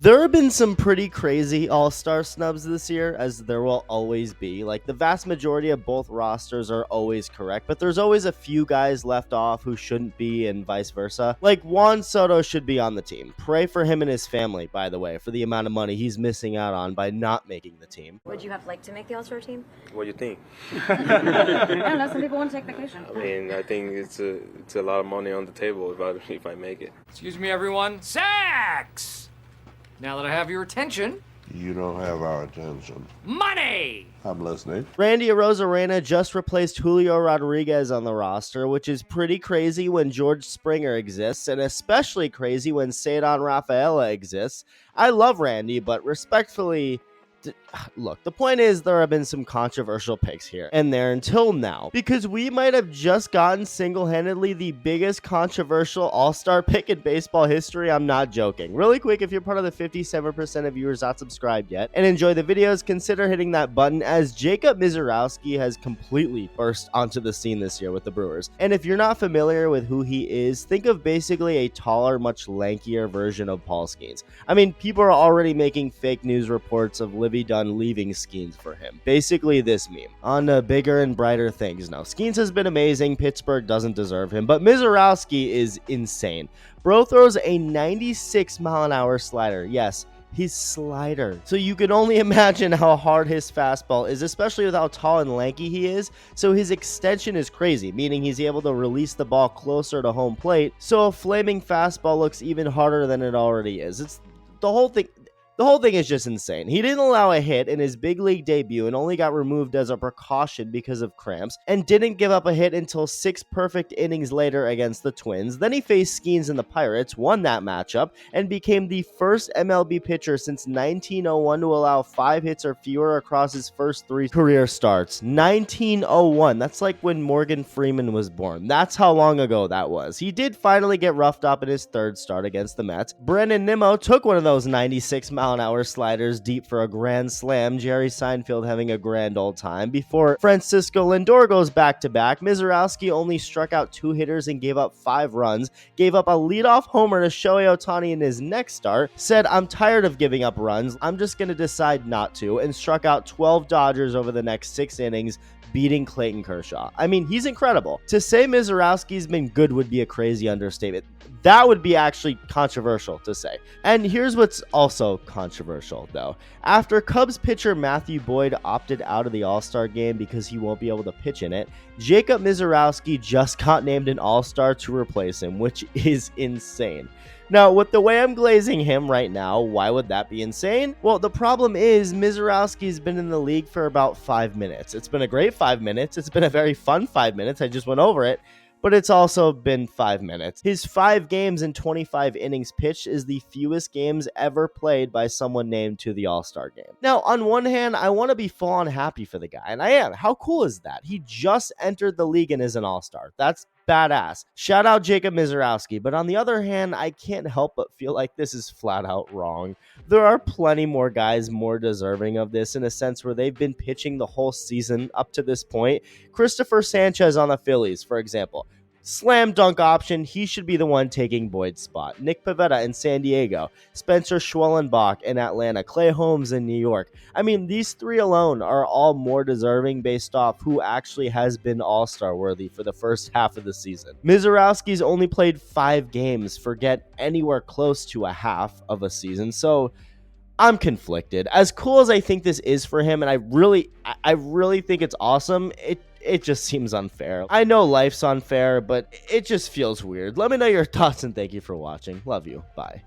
There have been some pretty crazy all-star snubs this year, as there will always be. Like, the vast majority of both rosters are always correct, but there's always a few guys left off who shouldn't be, and vice versa. Like, Juan Soto should be on the team. Pray for him and his family, by the way, for the amount of money he's missing out on by not making the team. Would you have liked to make the All-Star team? What do you think? I don't know. Some people want to take vacation. I mean, I think it's a lot of money on the table if I make it. Excuse me, everyone. Sacks! Now that I have your attention. You don't have our attention. Money! I'm listening. Randy Arozarena just replaced Julio Rodriguez on the roster, which is pretty crazy when George Springer exists, and especially crazy when Cedar Rafaela exists. I love Randy, but respectfully, look, the point is there have been some controversial picks here and there until now, because we might have just gotten single-handedly the biggest controversial all-star pick in baseball history. I'm not joking. Really quick, if you're part of the 57% of viewers not subscribed yet and enjoy the videos, consider hitting that button, as Jacob Misiorowski has completely burst onto the scene this year with the Brewers. And if you're not familiar with who he is, think of basically a taller, much lankier version of Paul Skeens. I mean, people are already making fake news reports of Livy Dunn leaving Skeens for him. Basically this meme. On to bigger and brighter things. No, Skeens has been amazing. Pittsburgh doesn't deserve him, but Misiorowski is insane. Bro throws a 96-mile-an-hour slider. Yes, his slider. So you can only imagine how hard his fastball is, especially with how tall and lanky he is. So his extension is crazy, meaning he's able to release the ball closer to home plate. So a flaming fastball looks even harder than it already is. It's the whole thing. The whole thing is just insane. He didn't allow a hit in his big league debut and only got removed as a precaution because of cramps, and didn't give up a hit until 6 perfect innings later against the Twins. Then he faced Skeens and the Pirates, won that matchup, and became the first MLB pitcher since 1901 to allow 5 hits or fewer across his first 3 career starts. 1901. That's like when Morgan Freeman was born. That's how long ago that was. He did finally get roughed up in his 3rd start against the Mets. Brennan Nimmo took one of those 96-mile-an-hour sliders deep for a grand slam, Jerry Seinfeld having a grand old time. Before Francisco Lindor goes back-to-back, Misiorowski only struck out 2 hitters and gave up 5 runs, gave up a leadoff homer to Shohei Ohtani in his next start, said, "I'm tired of giving up runs, I'm just going to decide not to," and struck out 12 Dodgers over the next 6 innings, beating Clayton Kershaw. I mean, he's incredible. To say Misiorowski's been good would be a crazy understatement. That would be actually controversial to say. And here's what's also controversial, though. After Cubs pitcher Matthew Boyd opted out of the All-Star game because he won't be able to pitch in it, Jacob Misiorowski just got named an All-Star to replace him, which is insane. Now, with the way I'm glazing him right now, why would that be insane? Well, the problem is Misiorowski's been in the league for about 5 minutes. It's been a great 5 minutes. It's been a very fun 5 minutes. I just went over it. But it's also been 5 minutes. His 5 games and 25 innings pitched is the fewest games ever played by someone named to the All-Star game. Now, on one hand, I want to be full-on happy for the guy, and I am. How cool is that? He just entered the league and is an All-Star. That's badass. Shout out Jacob Misiorowski. But on the other hand, I can't help but feel like this is flat out wrong. There are plenty more guys more deserving of this, in a sense where they've been pitching the whole season up to this point. Christopher Sanchez on the Phillies, for example. Slam dunk option, he should be the one taking Boyd's spot. Nick Pivetta in San Diego, Spencer Schwellenbach in Atlanta, Clay Holmes in New York. I mean, these 3 alone are all more deserving based off who actually has been All-Star worthy for the first half of the season. Misiorowski's only played 5 games, forget anywhere close to a half of a season, so I'm conflicted. As cool as I think this is for him, and I really think it's awesome, it just seems unfair. I know life's unfair, but it just feels weird. Let me know your thoughts, and thank you for watching. Love you. Bye.